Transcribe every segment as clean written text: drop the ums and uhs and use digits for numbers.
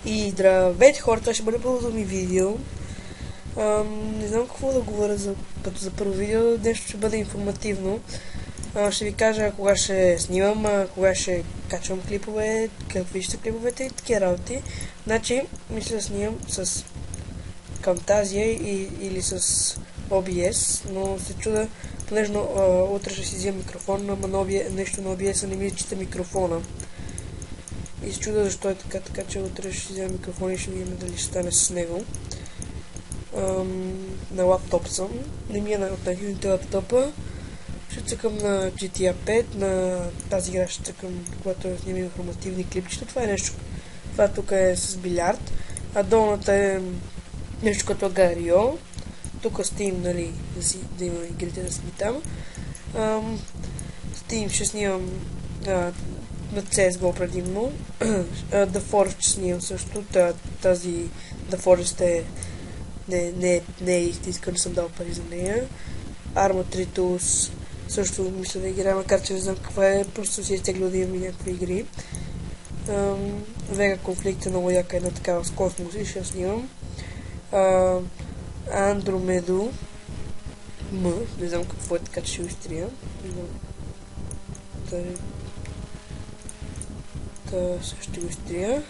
И здравейте хора, това ще бъде първото ми видео. Не знам какво да говоря като за първо видео, нещо ще бъде информативно. Ще ви кажа кога ще снимам, кога ще качвам клипове, какви ще са клиповете и такива работи. Значи, мисля да снимам с Camtasia или с OBS, но се чуда, понеже утре ще си взема микрофон, но нещо на OBS не ми чита микрофона. И се чуда защо е така че утре ще си взема микрофон и ще видим дали ще стане с него. На лаптоп съм. Не ми е от най-юните лаптопа. Ще цъкам на GTA 5, на тази игра ще цъкам, когато снимам информативни клипчета. Това е нещо. Това тук е с билярд. А долната е нещо като Гарио. Тук Steam, нали, да има игрите да сме там. Steam ще снимам на CSGO предимно. The Forest ще снимам също. Тази The Forest не е истинска, не съм дал пари за нея. Arma 3 Tools също мисля да играя, макар че не знам каква е, просто си изтеглил да имам и някакви игри. Vega Conflict е много яка, една такава с космос и ще снимам. Andromeda не знам какво е, така че ще го изтрия. Също го изтрия.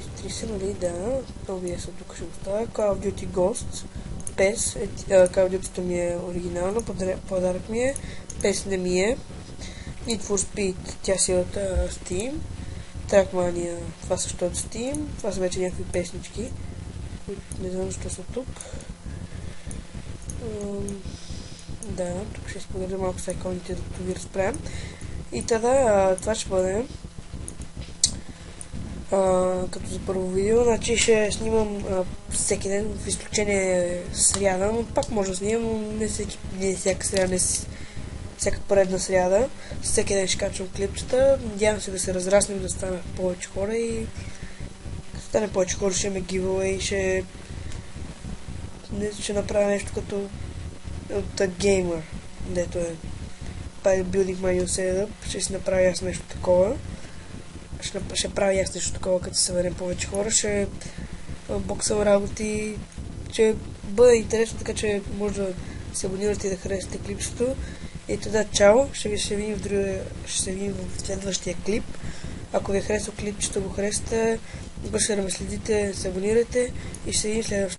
Изтри се, нали, да. OBS тук ще го ставя. Call of Duty Ghosts. PES. Call of Duty ми е оригинално, подарък ми е. PES не ми е. Need for Speed, тя си е от Steam. Trackmania, това също от Steam. Това са вече някакви песнички, които не знам защо са тук. Да, тук ще изпогледам малко с иконите, докато ви разправям. И тогава това ще бъде като за първо видео. Значи ще снимам всеки ден, в изключение сряда, но пак може да снимам, но не всяка сряда, не всяка поредна сряда. Всеки ден ще качвам клипчета. Надявам се да се разраснем, да стане повече хора и като стане повече хора ще ме giveaway, ще направя нещо като от Gamer, дето е Building My New Setup. Ще си направя аз нещо такова. Ще правя аз нещо такова, като се съберем повече хора. Ще боксам работи. Ще бъде интересно, така че може да се абонирате и да харесате клипчето. И тогава чао, ще се видим в следващия клип. Ако ви е харесал клипчето, го харесате, може да ме следите, се абонирате и ще се видим следващия.